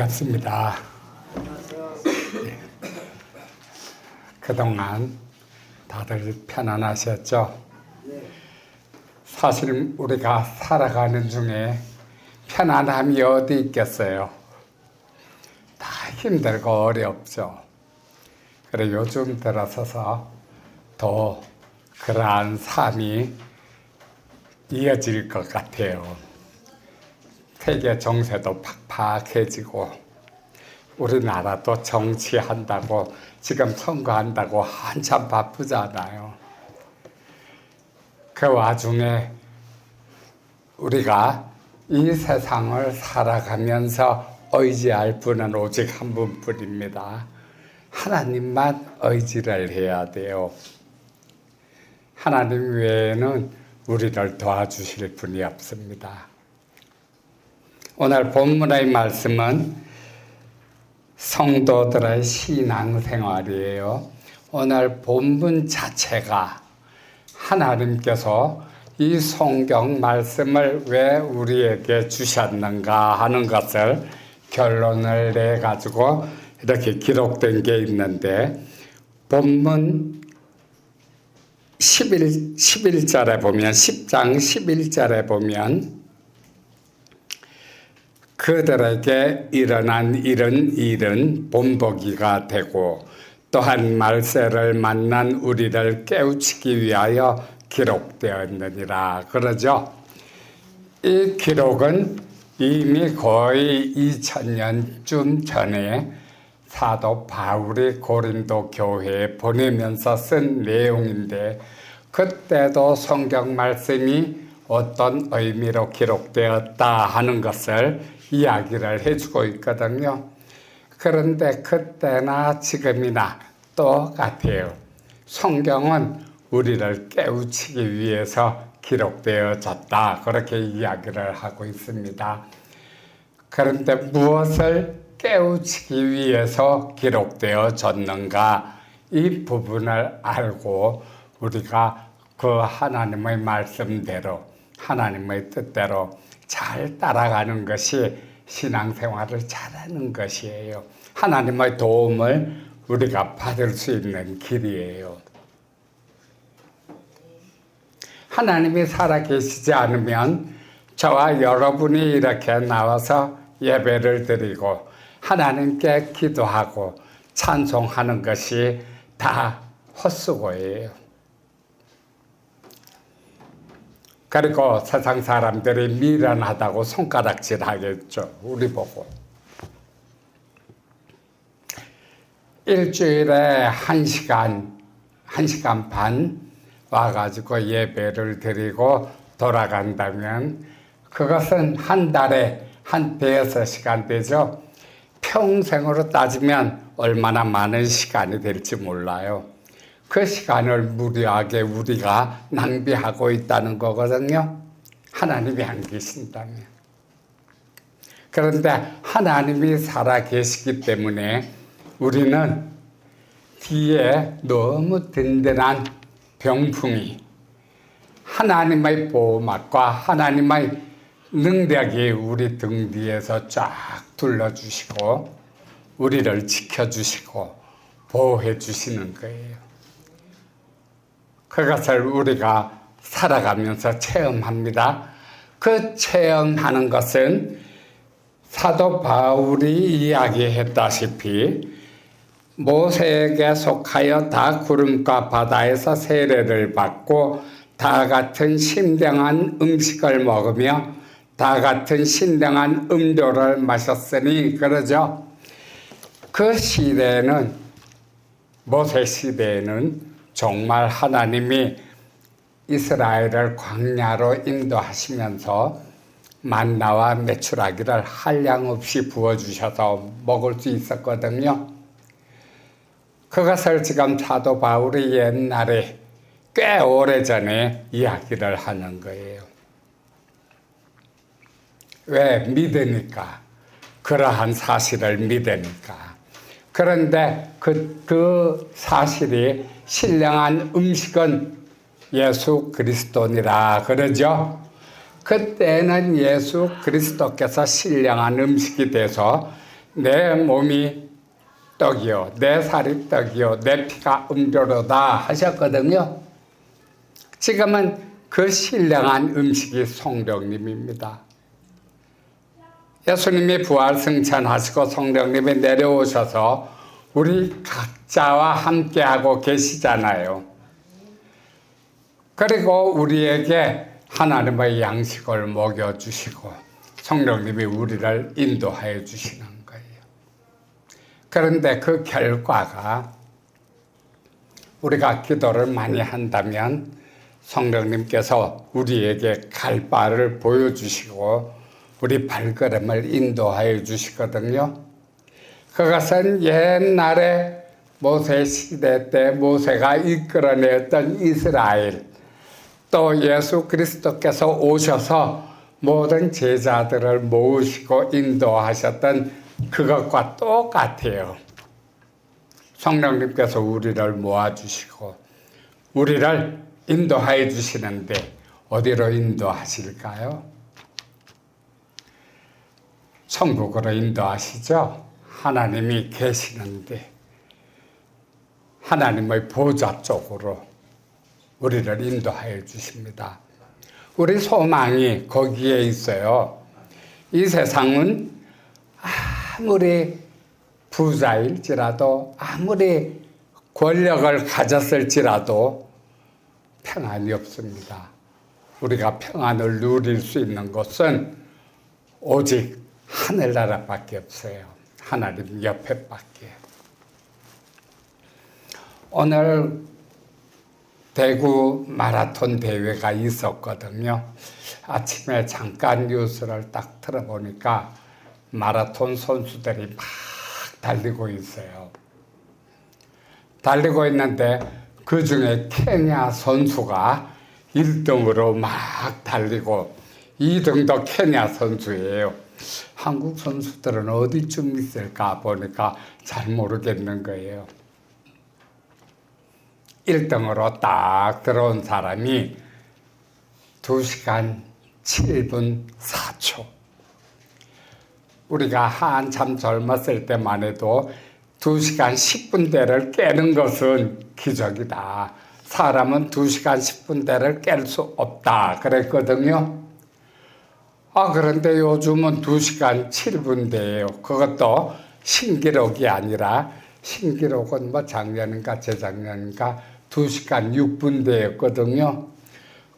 반갑습니다. 그동안 다들 편안하셨죠? 사실 우리가 살아가는 중에 편안함이 어디 있겠어요? 다 힘들고 어렵죠. 그리고 요즘 들어서서 더 그러한 삶이 이어질 것 같아요. 세계 정세도 팍팍해지고 우리나라도 정치한다고 지금 선거한다고 한참 바쁘잖아요. 그 와중에 우리가 이 세상을 살아가면서 의지할 분은 오직 한 분뿐입니다. 하나님만 의지를 해야 돼요. 하나님 외에는 우리를 도와주실 분이 없습니다. 오늘 본문의 말씀은 성도들의 신앙생활이에요. 오늘 본문 자체가 하나님께서 이 성경 말씀을 왜 우리에게 주셨는가 하는 것을 결론을 내가지고 이렇게 기록된 게 있는데, 본문 11절에 보면, 10장 11절에 보면 그들에게 일어난 이런 일은 본보기가 되고 또한 말세를 만난 우리를 깨우치기 위하여 기록되었느니라 그러죠. 이 기록은 이미 거의 2000년쯤 전에 사도 바울이 고린도 교회에 보내면서 쓴 내용인데, 그때도 성경 말씀이 어떤 의미로 기록되었다 하는 것을 이야기를 해주고 있거든요. 그런데 그때나 지금이나 똑같아요. 성경은 우리를 깨우치기 위해서 기록되어졌다, 그렇게 이야기를 하고 있습니다. 그런데 무엇을 깨우치기 위해서 기록되어졌는가, 이 부분을 알고 우리가 그 하나님의 말씀대로 하나님의 뜻대로 잘 따라가는 것이 신앙생활을 잘하는 것이에요. 하나님의 도움을 우리가 받을 수 있는 길이에요. 하나님이 살아계시지 않으면 저와 여러분이 이렇게 나와서 예배를 드리고 하나님께 기도하고 찬송하는 것이 다 헛수고예요. 그리고 세상 사람들이 미련하다고 손가락질 하겠죠. 우리 보고. 일주일에 1시간 반 와가지고 예배를 드리고 돌아간다면 그것은 한 달에 한 5시간 되죠. 평생으로 따지면 얼마나 많은 시간이 될지 몰라요. 그 시간을 무료하게 우리가 낭비하고 있다는 거거든요. 하나님이 안 계신다면. 그런데 하나님이 살아계시기 때문에 우리는 뒤에 너무 든든한 병풍이, 하나님의 보호막과 하나님의 능력이 우리 등 뒤에서 쫙 둘러주시고 우리를 지켜주시고 보호해 주시는 거예요. 그것을 우리가 살아가면서 체험합니다. 그 체험하는 것은 사도 바울이 이야기했다시피 모세에게 속하여 다 구름과 바다에서 세례를 받고 다 같은 신령한 음식을 먹으며 다 같은 신령한 음료를 마셨으니 그러죠. 그 시대에는, 모세 시대에는 정말 하나님이 이스라엘을 광야로 인도하시면서 만나와 메추라기를 한량없이 부어주셔서 먹을 수 있었거든요. 그것을 지금 사도 바울이 옛날에 꽤 오래전에 이야기를 하는 거예요. 왜? 믿으니까. 그러한 사실을 믿으니까. 그런데 그 사실이 신령한 음식은 예수 그리스도니라 그러죠. 그때는 예수 그리스도께서 신령한 음식이 돼서 내 몸이 떡이요 내 살이 떡이요 내 피가 음료로다 하셨거든요. 지금은 그 신령한 음식이 성령님입니다. 예수님이 부활 승천하시고 성령님이 내려오셔서 우리 각자와 함께하고 계시잖아요. 그리고 우리에게 하나님의 양식을 먹여주시고 성령님이 우리를 인도하여 주시는 거예요. 그런데 그 결과가 우리가 기도를 많이 한다면 성령님께서 우리에게 갈 바를 보여주시고 우리 발걸음을 인도하여 주시거든요. 그것은 옛날에 모세 시대 때 모세가 이끌어냈던 이스라엘, 또 예수 그리스도께서 오셔서 모든 제자들을 모으시고 인도하셨던 그것과 똑같아요. 성령님께서 우리를 모아주시고 우리를 인도하여 주시는데 어디로 인도하실까요? 천국으로 인도하시죠. 하나님이 계시는데 하나님의 보좌 쪽으로 우리를 인도하여 주십니다. 우리 소망이 거기에 있어요. 이 세상은 아무리 부자일지라도 아무리 권력을 가졌을지라도 평안이 없습니다. 우리가 평안을 누릴 수 있는 것은 오직 하늘나라밖에 없어요. 하나님 옆에밖에. 오늘 대구 마라톤 대회가 있었거든요. 아침에 잠깐 뉴스를 딱 틀어보니까 마라톤 선수들이 막 달리고 있어요. 달리고 있는데 그 중에 케냐 선수가 1등으로 막 달리고 2등도 케냐 선수예요. 한국 선수들은 어디쯤 있을까 보니까 잘 모르겠는 거예요. 1등으로 딱 들어온 사람이 2시간 7분 4초. 우리가 한참 젊었을 때만 해도 2시간 10분대를 깨는 것은 기적이다. 사람은 2시간 10분대를 깰 수 없다. 그랬거든요. 그런데 요즘은 2시간 7분대예요. 그것도 신기록이 아니라 신기록은 뭐 작년인가 재작년인가 2시간 6분대였거든요.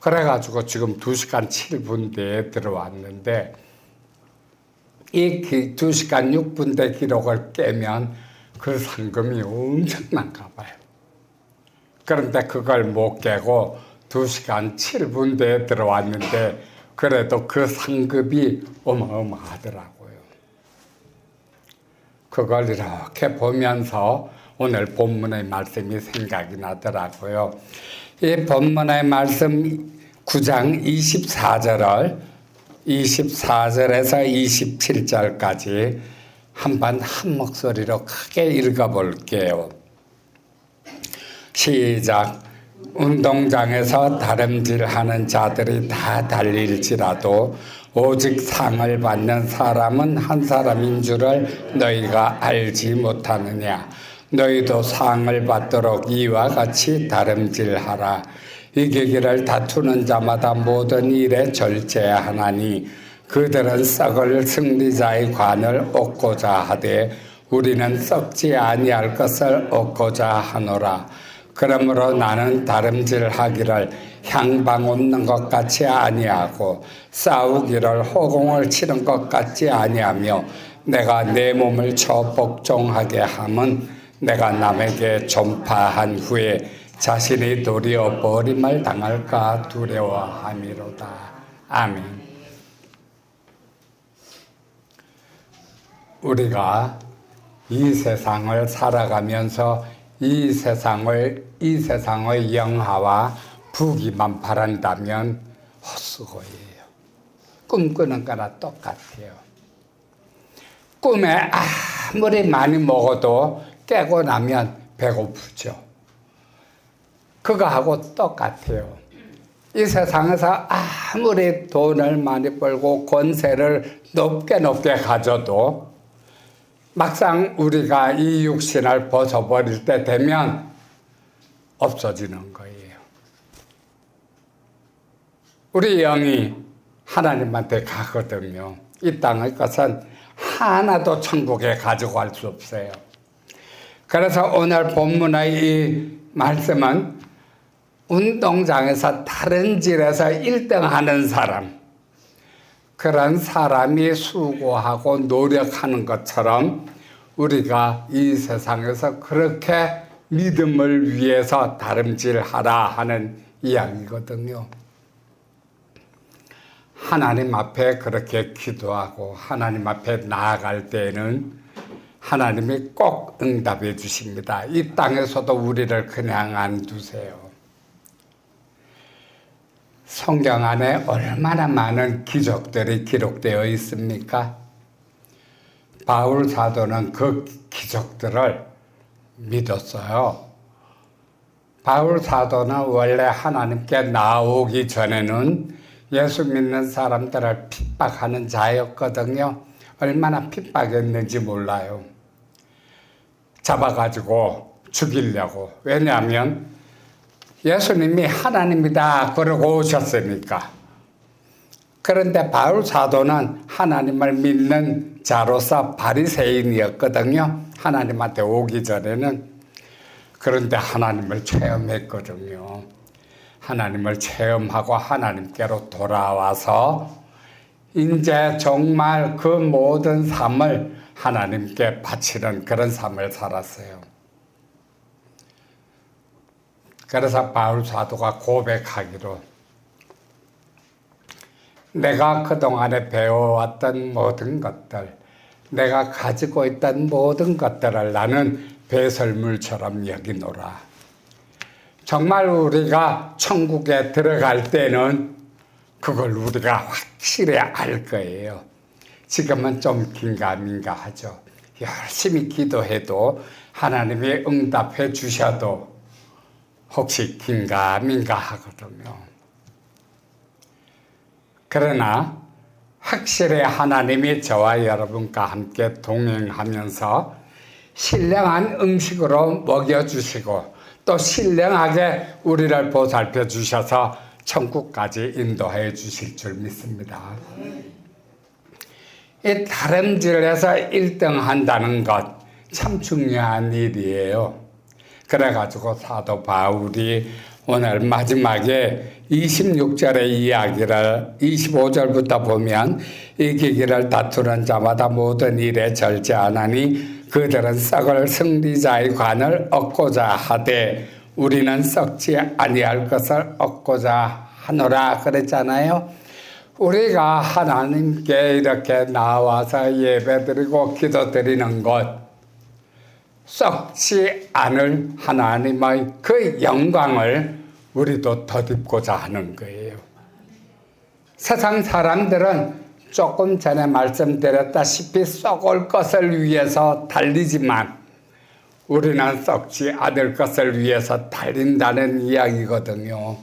그래가지고 지금 2시간 7분대에 들어왔는데 이 2시간 6분대 기록을 깨면 그 상금이 엄청난가 봐요. 그런데 그걸 못 깨고 2시간 7분대에 들어왔는데 그래도 그 상급이 어마어마하더라고요. 그걸 이렇게 보면서 오늘 본문의 말씀이 생각이 나더라고요. 이 본문의 말씀 9장 24절에서 27절까지 한번 한 목소리로 크게 읽어볼게요. 시작. 운동장에서 다름질하는 자들이 다 달릴지라도 오직 상을 받는 사람은 한 사람인 줄을 너희가 알지 못하느냐. 너희도 상을 받도록 이와 같이 다름질하라. 이기기를 다투는 자마다 모든 일에 절제하나니 그들은 썩을 승리자의 관을 얻고자 하되 우리는 썩지 아니할 것을 얻고자 하노라. 그러므로 나는 다름질하기를 향방 얹는 것 같이 아니하고 싸우기를 호공을 치는 것 같지 아니하며 내가 내 몸을 쳐 복종하게 함은 내가 남에게 전파한 후에 자신이 도리어 버림을 당할까 두려워함이로다. 아멘. 우리가 이 세상을 살아가면서 이 세상의 영화와 부귀만 바란다면 헛수고예요. 꿈꾸는 거나 똑같아요. 꿈에 아무리 많이 먹어도 깨고 나면 배고프죠. 그거하고 똑같아요. 이 세상에서 아무리 돈을 많이 벌고 권세를 높게 가져도 막상 우리가 이 육신을 벗어버릴 때 되면 없어지는 거예요. 우리 영이 하나님한테 가거든요. 이 땅의 것은 하나도 천국에 가지고 갈 수 없어요. 그래서 오늘 본문의 이 말씀은 운동장에서 다른 질에서 1등 하는 사람, 그런 사람이 수고하고 노력하는 것처럼 우리가 이 세상에서 그렇게 믿음을 위해서 다름질하라 하는 이야기거든요. 하나님 앞에 그렇게 기도하고 하나님 앞에 나아갈 때에는 하나님이 꼭 응답해 주십니다. 이 땅에서도 우리를 그냥 안 두세요. 성경 안에 얼마나 많은 기적들이 기록되어 있습니까? 바울 사도는 그 기적들을 믿었어요. 바울 사도는 원래 하나님께 나오기 전에는 예수 믿는 사람들을 핍박하는 자였거든요. 얼마나 핍박했는지 몰라요. 잡아가지고 죽이려고. 왜냐하면 예수님이 하나님이다 그러고 오셨으니까. 그런데 바울 사도는 하나님을 믿는 자로서 바리새인이었거든요. 하나님한테 오기 전에는. 그런데 하나님을 체험했거든요. 하나님을 체험하고 하나님께로 돌아와서 이제 정말 그 모든 삶을 하나님께 바치는 그런 삶을 살았어요. 그래서 바울 사도가 고백하기로 내가 그동안에 배워왔던 모든 것들, 내가 가지고 있던 모든 것들을 나는 배설물처럼 여기노라. 정말 우리가 천국에 들어갈 때는 그걸 우리가 확실히 알 거예요. 지금은 좀 긴가민가 하죠. 열심히 기도해도 하나님이 응답해 주셔도 혹시 긴가민가 하거든요. 그러나 확실히 하나님이 저와 여러분과 함께 동행하면서 신령한 음식으로 먹여주시고 또 신령하게 우리를 보살펴 주셔서 천국까지 인도해 주실 줄 믿습니다. 이 다름질에서 1등 한다는 것 참 중요한 일이에요. 그래가지고 사도 바울이 오늘 마지막에 26절의 이야기를 25절부터 보면 이기기를 다투는 자마다 모든 일에 절제하나니 그들은 썩을 승리자의 관을 얻고자 하되 우리는 썩지 아니할 것을 얻고자 하노라 그랬잖아요. 우리가 하나님께 이렇게 나와서 예배드리고 기도드리는 것, 썩지 않을 하나님의 그 영광을 우리도 덧입고자 하는 거예요. 세상 사람들은 조금 전에 말씀드렸다시피 썩을 것을 위해서 달리지만 우리는 썩지 않을 것을 위해서 달린다는 이야기거든요.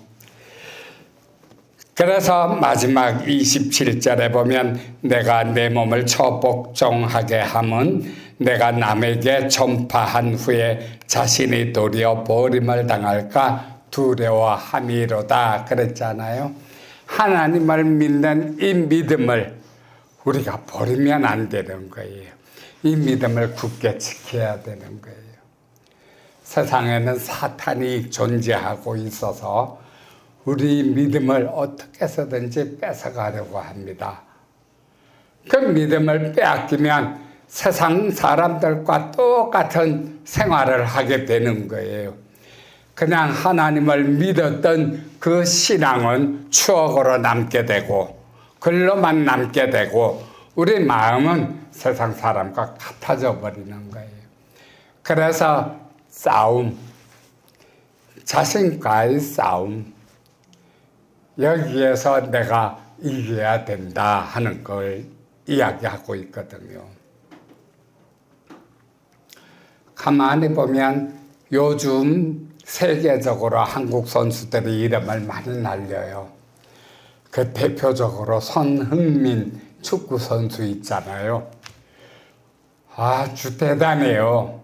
그래서 마지막 27절에 보면 내가 내 몸을 처복종하게 함은 내가 남에게 전파한 후에 자신이 도리어 버림을 당할까 두려워함이로다 그랬잖아요. 하나님을 믿는 이 믿음을 우리가 버리면 안 되는 거예요. 이 믿음을 굳게 지켜야 되는 거예요. 세상에는 사탄이 존재하고 있어서 우리 믿음을 어떻게 해서든지 뺏어가려고 합니다. 그 믿음을 빼앗기면 세상 사람들과 똑같은 생활을 하게 되는 거예요. 그냥 하나님을 믿었던 그 신앙은 추억으로 남게 되고 글로만 남게 되고 우리 마음은 세상 사람과 같아져 버리는 거예요. 그래서 싸움, 자신과의 싸움, 여기에서 내가 이겨야 된다 하는 걸 이야기하고 있거든요. 가만히 보면 요즘 세계적으로 한국 선수들이 이름을 많이 날려요. 그 대표적으로 손흥민 축구 선수 있잖아요. 아주 대단해요.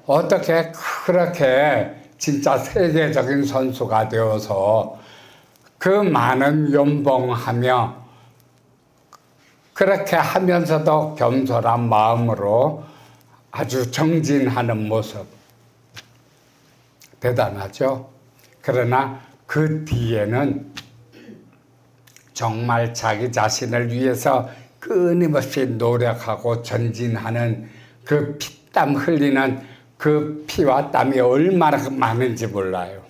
어떻게 그렇게 진짜 세계적인 선수가 되어서 그 많은 연봉하며 그렇게 하면서도 겸손한 마음으로 아주 정진하는 모습 대단하죠. 그러나 그 뒤에는 정말 자기 자신을 위해서 끊임없이 노력하고 전진하는 그 피땀 흘리는 그 피와 땀이 얼마나 많은지 몰라요.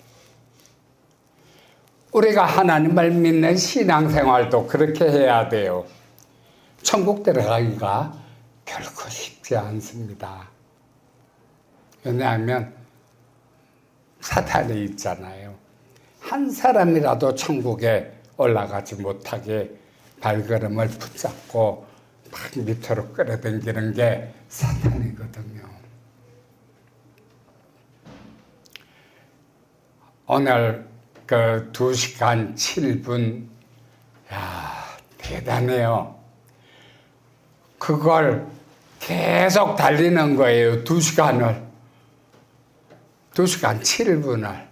우리가 하나님을 믿는 신앙생활도 그렇게 해야 돼요. 천국 들어가기가 결코 쉽지 않습니다. 왜냐하면 사탄이 있잖아요. 한 사람이라도 천국에 올라가지 못하게 발걸음을 붙잡고 막 밑으로 끌어당기는 게 사탄이거든요. 오늘 그 2시간 7분, 야, 대단해요. 그걸 계속 달리는 거예요. 2시간 7분을.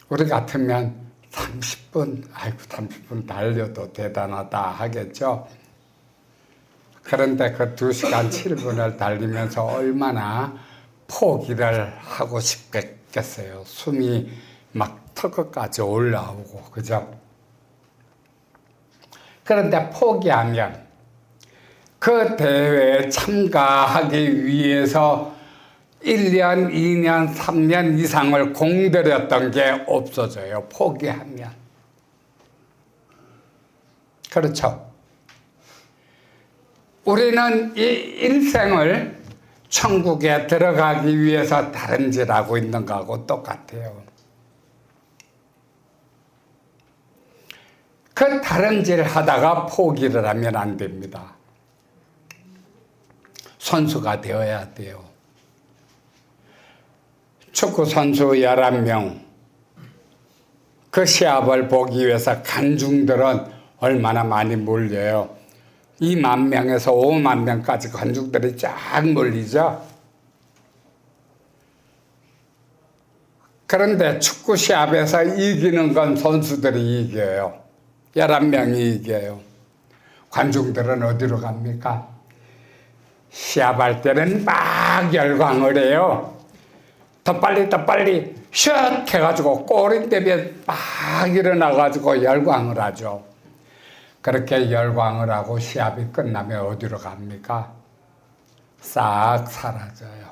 우리 같으면 30분, 아이고 30분 달려도 대단하다 하겠죠. 그런데 그 2시간 7분을 달리면서 얼마나 포기를 하고 싶겠어요. 숨이 막 턱끝까지 올라오고, 그죠? 그런데 포기하면 그 대회에 참가하기 위해서 1년, 2년, 3년 이상을 공들였던 게 없어져요. 포기하면. 그렇죠. 우리는 이 일생을 천국에 들어가기 위해서 다른질하고 있는 거하고 똑같아요. 그 다른질 하다가 포기를 하면 안 됩니다. 선수가 되어야 돼요. 축구 선수 11명, 그 시합을 보기 위해서 관중들은 얼마나 많이 몰려요. 2만 명에서 5만 명까지 관중들이 쫙 몰리죠. 그런데 축구 시합에서 이기는 건 선수들이 이겨요. 11명이 이겨요. 관중들은 어디로 갑니까? 시합할 때는 막 열광을 해요. 더 빨리 슛 해가지고 골인 되면 막 일어나가지고 열광을 하죠. 그렇게 열광을 하고 시합이 끝나면 어디로 갑니까? 싹 사라져요.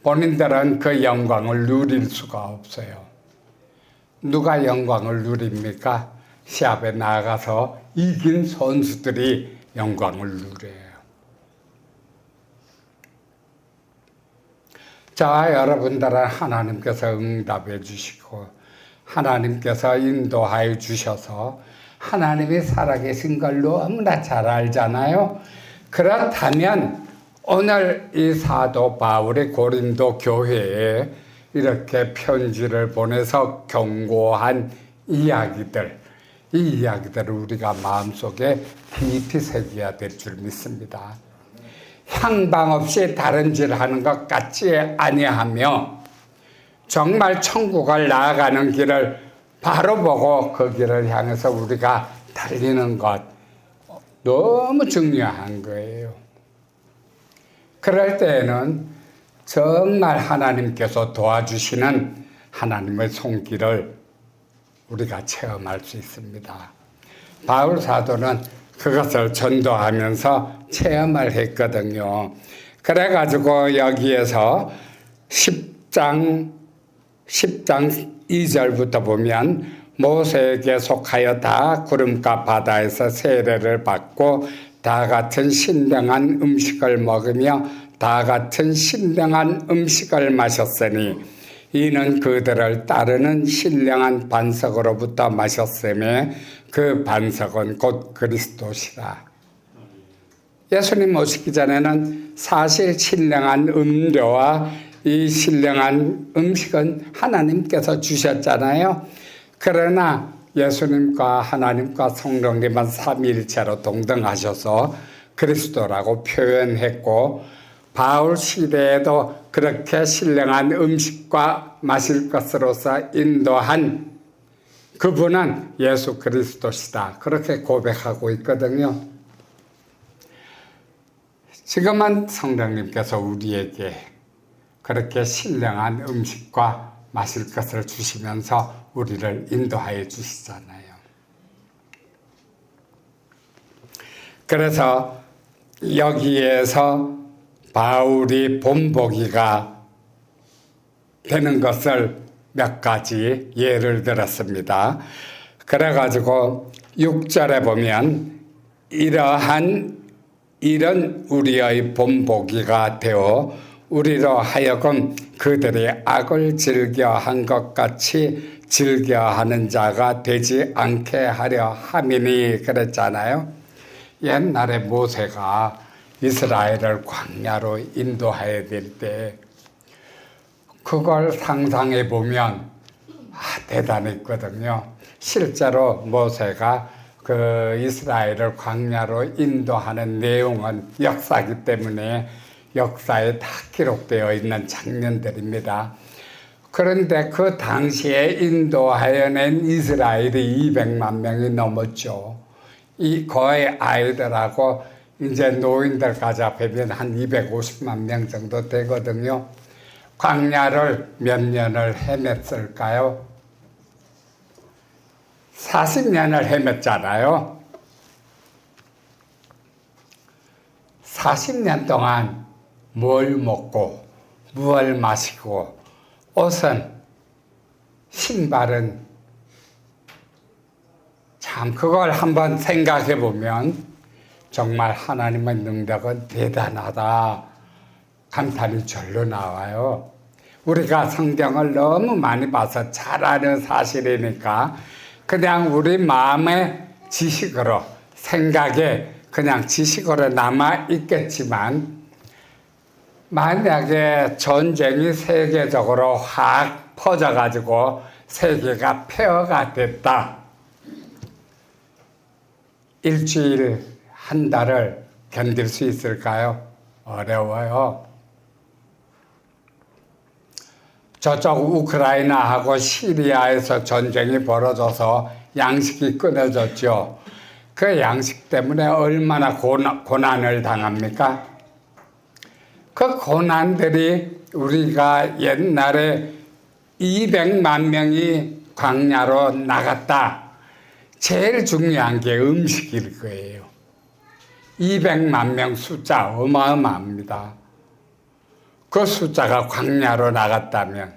본인들은 그 영광을 누릴 수가 없어요. 누가 영광을 누립니까? 시합에 나가서 이긴 선수들이 영광을 누려요. 자, 여러분들은 하나님께서 응답해 주시고 하나님께서 인도하여 주셔서 하나님이 살아계신 걸 너무나 잘 알잖아요. 그렇다면 오늘 이 사도 바울이 고린도 교회에 이렇게 편지를 보내서 경고한 이야기들, 이 이야기들을 우리가 마음속에 깊이 새겨야 될 줄 믿습니다. 향방 없이 다른질 하는 것 같지 아니하며 정말 천국을 나아가는 길을 바로 보고 그 길을 향해서 우리가 달리는 것 너무 중요한 거예요. 그럴 때에는 정말 하나님께서 도와주시는 하나님의 손길을 우리가 체험할 수 있습니다. 바울 사도는 그것을 전도하면서 체험을 했거든요. 그래가지고 여기에서 10장 2절부터 보면 모세에게 속하여 다 구름과 바다에서 세례를 받고 다 같은 신령한 음식을 먹으며 다 같은 신령한 음식을 마셨으니 이는 그들을 따르는 신령한 반석으로부터 마셨으며 그 반석은 곧 그리스도시라. 예수님 오시기 전에는 사실 신령한 음료와 이 신령한 음식은 하나님께서 주셨잖아요. 그러나 예수님과 하나님과 성령님은 삼위일체로 동등하셔서 그리스도라고 표현했고 바울 시대에도 그렇게 신령한 음식과 마실 것으로서 인도한 그분은 예수 그리스도시다. 그렇게 고백하고 있거든요. 지금은 성령님께서 우리에게 그렇게 신령한 음식과 마실 것을 주시면서 우리를 인도하여 주시잖아요. 그래서 여기에서 바울이 본보기가 되는 것을 몇 가지 예를 들었습니다. 그래가지고 6절에 보면 이러한 일은 우리의 본보기가 되어 우리로 하여금 그들이 악을 즐겨한 것 같이 즐겨하는 자가 되지 않게 하려 함이니 그랬잖아요. 옛날에 모세가 이스라엘을 광야로 인도해야 될 때 그걸 상상해 보면 대단했거든요. 실제로 모세가 그 이스라엘을 광야로 인도하는 내용은 역사이기 때문에 역사에 다 기록되어 있는 장면들입니다. 그런데 그 당시에 인도하여낸 이스라엘이 200만 명이 넘었죠. 이 거의 아이들하고 이제 노인들까지 합하면 한 250만 명 정도 되거든요. 광야를 몇 년을 헤맸을까요? 40년을 헤맸잖아요. 40년 동안 뭘 먹고 무엇을 마시고 옷은 신발은 참 그걸 한번 생각해 보면 정말 하나님의 능력은 대단하다 감탄이 절로 나와요. 우리가 성경을 너무 많이 봐서 잘 아는 사실이니까 그냥 우리 마음의 지식으로 생각에 그냥 지식으로 남아 있겠지만 만약에 전쟁이 세계적으로 확 퍼져가지고 세계가 폐허가 됐다. 일주일, 한 달을 견딜 수 있을까요? 어려워요. 저쪽 우크라이나하고 시리아에서 전쟁이 벌어져서 양식이 끊어졌죠. 그 양식 때문에 얼마나 고난을 당합니까? 그 고난들이 우리가 옛날에 200만 명이 광야로 나갔다. 제일 중요한 게 음식일 거예요. 200만 명 숫자 어마어마합니다. 그 숫자가 광야로 나갔다면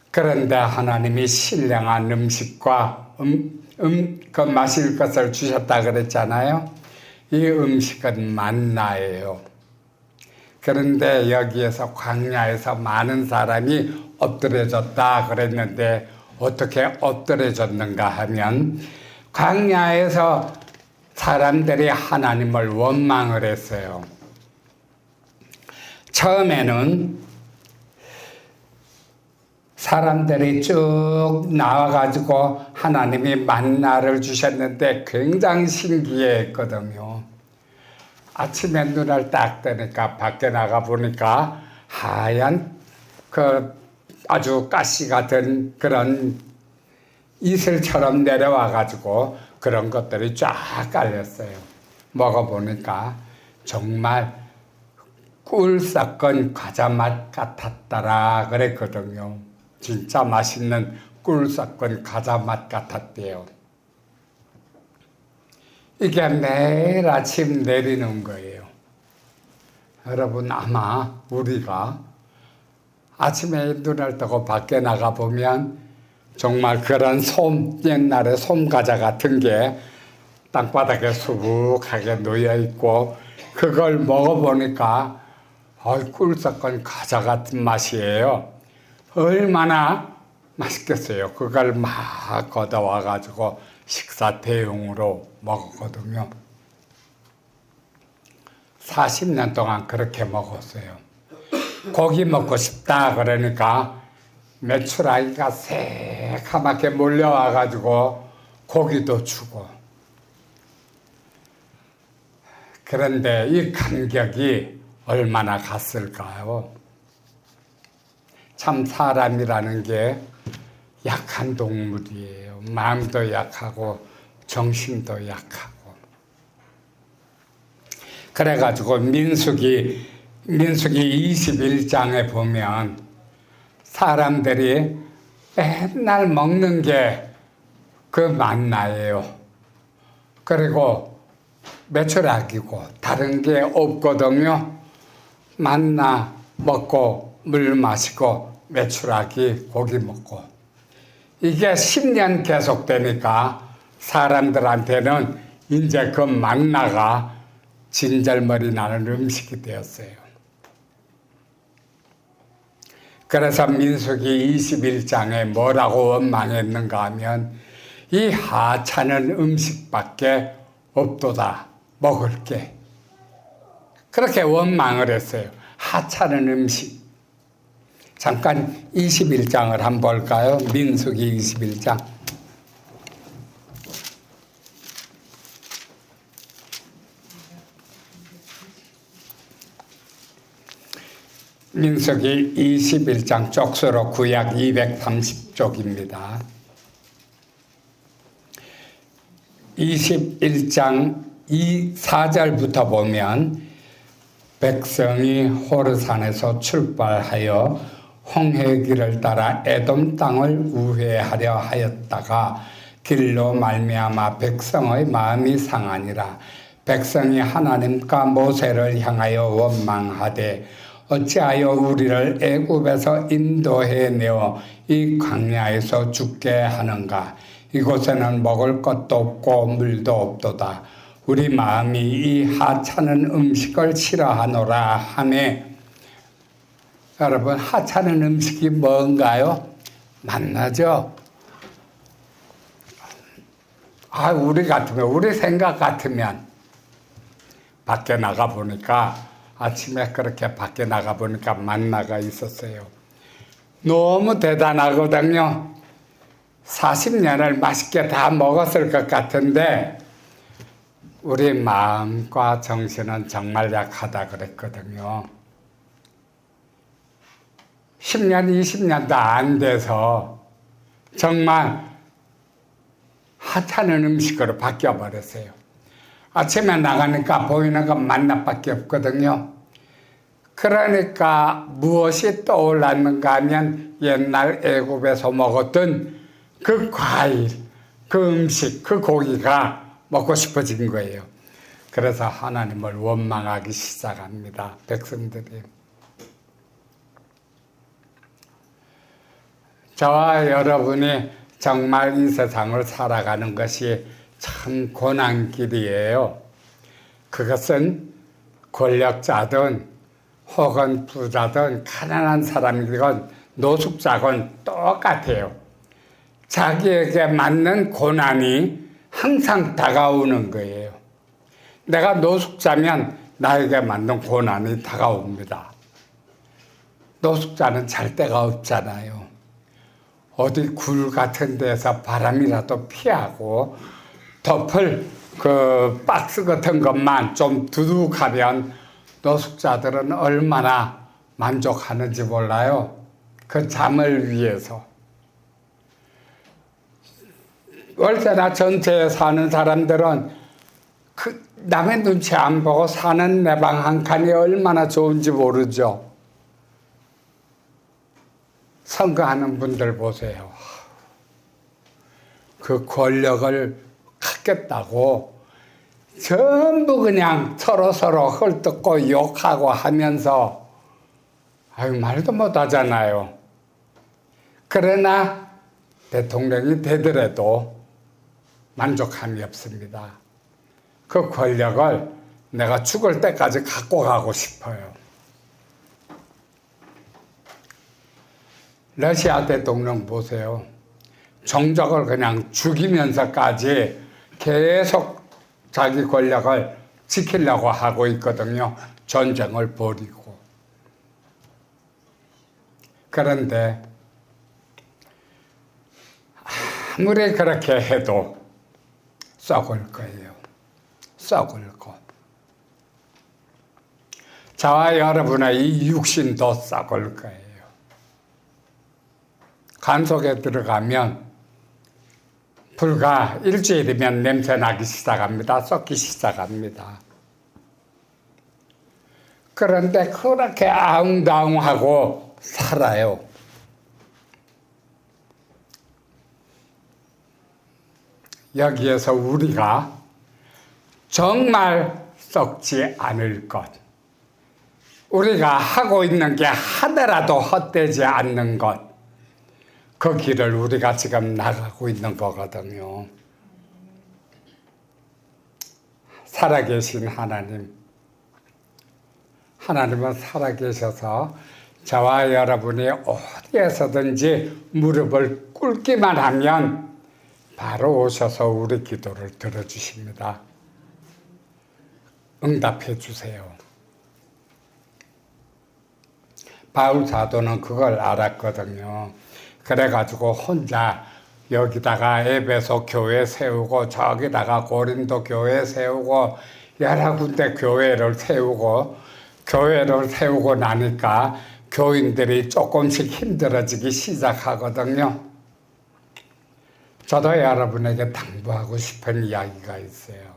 그런데 하나님이 신령한 음식과 그 마실 것을 주셨다 그랬잖아요. 이 음식은 만나예요. 그런데 여기에서 광야에서 많은 사람이 엎드려졌다 그랬는데 어떻게 엎드려졌는가 하면 광야에서 사람들이 하나님을 원망을 했어요. 처음에는 사람들이 쭉 나와가지고 하나님이 만나를 주셨는데 굉장히 신기했거든요. 아침에 눈을 딱 뜨니까 밖에 나가 보니까 하얀 그 아주 가시 같은 그런 이슬처럼 내려와가지고 그런 것들이 쫙 깔렸어요. 먹어보니까 정말 꿀 섞은 과자 맛 같았더라 그랬거든요. 진짜 맛있는 꿀 섞은 과자 맛 같았대요. 이게 매일 아침 내리는 거예요. 여러분 아마 우리가 아침에 눈을 뜨고 밖에 나가보면 정말 그런 옛날에 솜과자 같은 게 땅바닥에 수북하게 놓여있고 그걸 먹어보니까 꿀 섞은 과자 같은 맛이에요. 얼마나 맛있겠어요. 그걸 막 걷어와가지고 식사 대용으로 먹었거든요. 40년 동안 그렇게 먹었어요. 고기 먹고 싶다 그러니까 메추라기가 새카맣게 몰려와가지고 고기도 주고 그런데 이 감격이 얼마나 갔을까요? 참 사람이라는 게 약한 동물이에요. 마음도 약하고 정신도 약하고. 그래가지고 민수기 21장에 보면 사람들이 맨날 먹는 게 그 만나예요. 그리고 메추라기고 다른 게 없거든요. 만나 먹고 물 마시고 메추라기 고기 먹고 이게 10년 계속되니까 사람들한테는 이제 그 만나가 진절머리 나는 음식이 되었어요. 그래서 민수기 21장에 뭐라고 원망했는가 하면 이 하찮은 음식밖에 없도다 먹을 게. 그렇게 원망을 했어요. 하찮은 음식. 잠깐 21장을 한번 볼까요? 민수기 21장. 민수기 21장 쪽수로 구약 230쪽입니다. 21장 4절부터 보면 백성이 호르산에서 출발하여 홍해길을 따라 에돔 땅을 우회하려 하였다가 길로 말미암아 백성의 마음이 상하니라. 백성이 하나님과 모세를 향하여 원망하되 어찌하여 우리를 애굽에서 인도해 내어 이 광야에서 죽게 하는가. 이곳에는 먹을 것도 없고 물도 없도다. 우리 마음이 이 하찮은 음식을 싫어하노라 하매. 여러분, 하찮은 음식이 뭔가요? 만나죠? 우리 같으면, 우리 생각 같으면 밖에 나가 보니까 아침에 그렇게 밖에 나가 보니까 만나가 있었어요. 너무 대단하거든요. 40년을 맛있게 다 먹었을 것 같은데 우리 마음과 정신은 정말 약하다 그랬거든요. 10년, 20년도 안 돼서 정말 하찮은 음식으로 바뀌어버렸어요. 아침에 나가니까 보이는 건 만나밖에 없거든요. 그러니까 무엇이 떠올랐는가 하면 옛날 애굽에서 먹었던 그 과일, 그 음식, 그 고기가 먹고 싶어진 거예요. 그래서 하나님을 원망하기 시작합니다. 백성들이. 저와 여러분이 정말 이 세상을 살아가는 것이 참 고난길이에요. 그것은 권력자든 혹은 부자든 가난한 사람이건 노숙자건 똑같아요. 자기에게 맞는 고난이 항상 다가오는 거예요. 내가 노숙자면 나에게 맞는 고난이 다가옵니다. 노숙자는 잘 데가 없잖아요. 어디 굴 같은 데서 바람이라도 피하고 덮을 그 박스 같은 것만 좀 두둑하면 노숙자들은 얼마나 만족하는지 몰라요. 그 잠을 위해서. 월세나 전체에 사는 사람들은 그 남의 눈치 안 보고 사는 내 방 한 칸이 얼마나 좋은지 모르죠. 선거하는 분들 보세요. 그 권력을 갖겠다고 전부 그냥 서로 헐뜯고 욕하고 하면서 말도 못 하잖아요. 그러나 대통령이 되더라도 만족함이 없습니다. 그 권력을 내가 죽을 때까지 갖고 가고 싶어요. 러시아 대통령 보세요. 종족을 그냥 죽이면서까지 계속 자기 권력을 지키려고 하고 있거든요. 전쟁을 벌이고. 그런데 아무리 그렇게 해도 썩을 거예요. 썩을 거. 저와 여러분의 이 육신도 썩을 거예요. 간 속에 들어가면 불과 일주일이면 냄새 나기 시작합니다. 썩기 시작합니다. 그런데 그렇게 아웅다웅하고 살아요. 여기에서 우리가 정말 썩지 않을 것, 우리가 하고 있는 게 하나라도 헛되지 않는 것, 그 길을 우리가 지금 나가고 있는 거거든요. 살아계신 하나님은 살아계셔서 저와 여러분이 어디에서든지 무릎을 꿇기만 하면 바로 오셔서 우리 기도를 들어주십니다. 응답해 주세요. 바울 사도는 그걸 알았거든요. 그래가지고 혼자 여기다가 에베소 교회 세우고 저기다가 고린도 교회 세우고 여러 군데 교회를 세우고 나니까 교인들이 조금씩 힘들어지기 시작하거든요. 저도 여러분에게 당부하고 싶은 이야기가 있어요.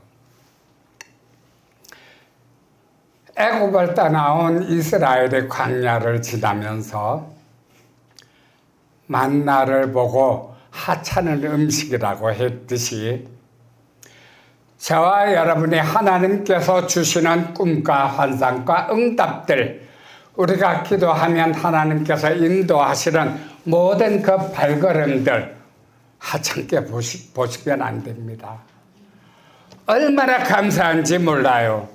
애굽을 떠나온 이스라엘의 광야를 지나면서 만나를 보고 하찮은 음식이라고 했듯이 저와 여러분이 하나님께서 주시는 꿈과 환상과 응답들, 우리가 기도하면 하나님께서 인도하시는 모든 그 발걸음들 하찮게 보시면 안 됩니다. 얼마나 감사한지 몰라요.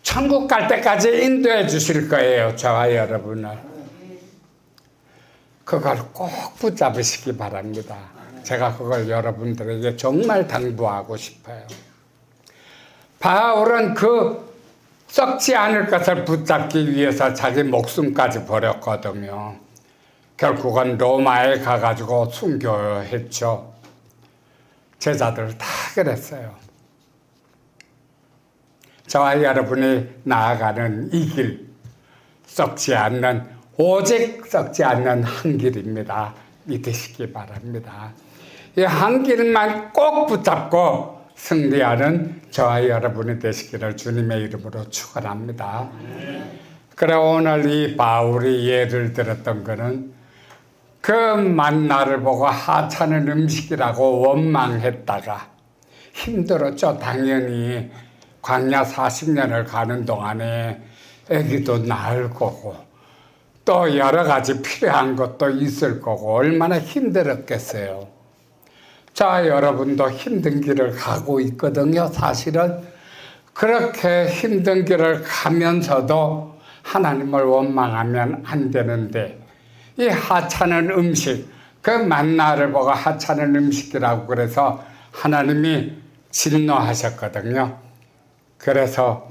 천국 갈 때까지 인도해 주실 거예요. 저와 여러분을. 그걸 꼭 붙잡으시기 바랍니다. 제가 그걸 여러분들에게 정말 당부하고 싶어요. 바울은 그 썩지 않을 것을 붙잡기 위해서 자기 목숨까지 버렸거든요. 결국은 로마에 가가지고 순교했죠. 제자들 다 그랬어요. 저와 여러분이 나아가는 이 길, 썩지 않는, 오직 썩지 않는 한 길입니다. 믿으시기 바랍니다. 이 한 길만 꼭 붙잡고 승리하는 저와 여러분이 되시기를 주님의 이름으로 축원합니다. 그래 오늘 이 바울이 예를 들었던 것은 그 만나를 보고 하찮은 음식이라고 원망했다가 힘들었죠. 당연히 광야 40년을 가는 동안에 아기도 낳을 거고 또 여러 가지 필요한 것도 있을 거고 얼마나 힘들었겠어요. 자, 여러분도 힘든 길을 가고 있거든요. 사실은 그렇게 힘든 길을 가면서도 하나님을 원망하면 안 되는데 이 하찮은 음식, 그 만나를 보고 하찮은 음식이라고 그래서 하나님이 진노하셨거든요. 그래서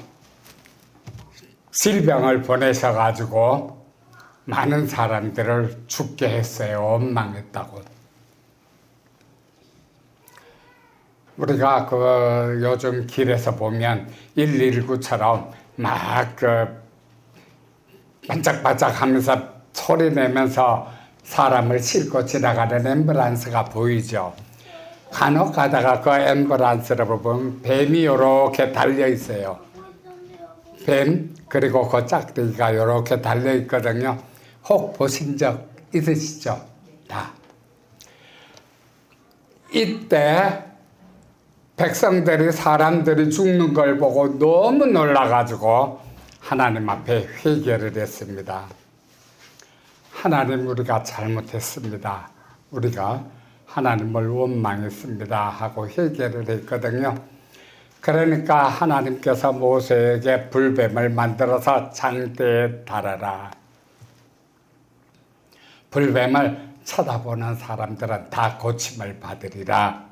질병을 보내셔가지고 많은 사람들을 죽게 했어요. 원망했다고. 우리가 그 요즘 길에서 보면 119처럼 막 반짝반짝 하면서 소리 내면서 사람을 싣고 지나가는 앰뷸런스가 보이죠. 간혹 가다가 그 앰뷸런스를 보면 뱀이 이렇게 달려 있어요. 뱀, 그리고 그 짝대기가 이렇게 달려 있거든요. 혹 보신 적 있으시죠? 다. 이때 백성들이 사람들이 죽는 걸 보고 너무 놀라가지고 하나님 앞에 회개를 했습니다. 하나님, 우리가 잘못했습니다. 우리가 하나님을 원망했습니다 하고 회개를 했거든요. 그러니까 하나님께서 모세에게 불뱀을 만들어서 장대에 달아라. 불뱀을 쳐다보는 사람들은 다 고침을 받으리라.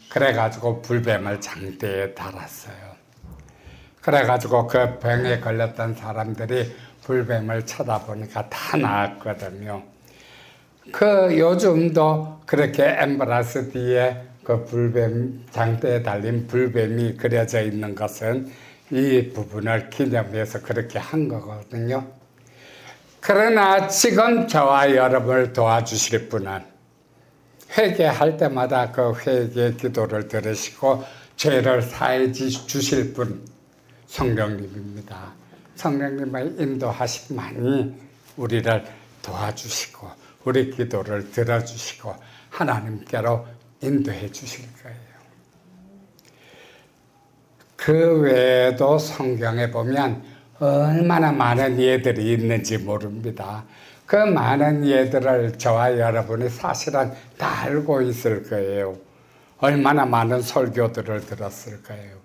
그래가지고 불뱀을 장대에 달았어요. 그래가지고 그 병에 걸렸던 사람들이 불뱀을 쳐다보니까 다 나았거든요. 그 요즘도 그렇게 앰뷸런스 뒤에 그 불뱀, 장대에 달린 불뱀이 그려져 있는 것은 이 부분을 기념해서 그렇게 한 거거든요. 그러나 지금 저와 여러분을 도와주실 분은 회개할 때마다 그 회개 기도를 들으시고 죄를 사해 주실 분 성령님입니다. 성령님의 인도하심만이 우리를 도와주시고 우리 기도를 들어주시고 하나님께로 인도해 주실 거예요. 그 외에도 성경에 보면 얼마나 많은 예들이 있는지 모릅니다. 그 많은 예들을 저와 여러분이 사실은 다 알고 있을 거예요. 얼마나 많은 설교들을 들었을 거예요.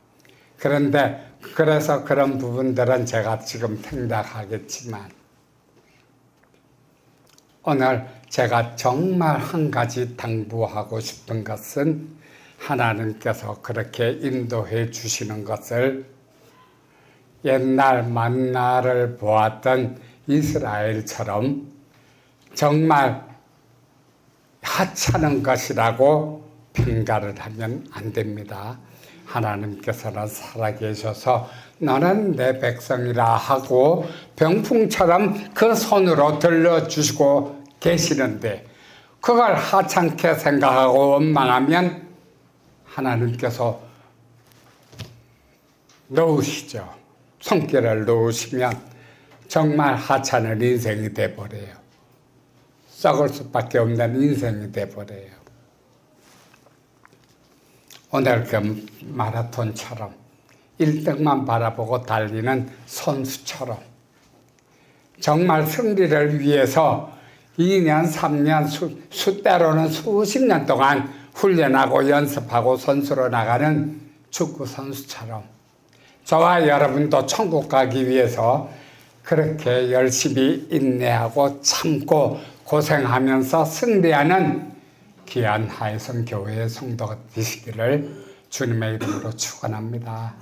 그런데 그래서 그런 부분들은 제가 지금 생략하겠지만 오늘 제가 정말 한 가지 당부하고 싶은 것은 하나님께서 그렇게 인도해 주시는 것을 옛날 만나를 보았던 이스라엘처럼 정말 하찮은 것이라고 평가를 하면 안 됩니다. 하나님께서는 살아계셔서 너는 내 백성이라 하고 병풍처럼 그 손으로 들려주시고 계시는데 그걸 하찮게 생각하고 원망하면 하나님께서 놓으시죠. 손길을 놓으시면 정말 하찮은 인생이 돼버려요. 썩을 수밖에 없는 인생이 돼버려요. 오늘 그 마라톤처럼 1등만 바라보고 달리는 선수처럼 정말 승리를 위해서 2년, 3년, 때로는 수십 년 동안 훈련하고 연습하고 선수로 나가는 축구 선수처럼 저와 여러분도 천국 가기 위해서 그렇게 열심히 인내하고 참고 고생하면서 승리하는 귀한 하이성 교회의 성도가 되시기를 주님의 이름으로 축원합니다.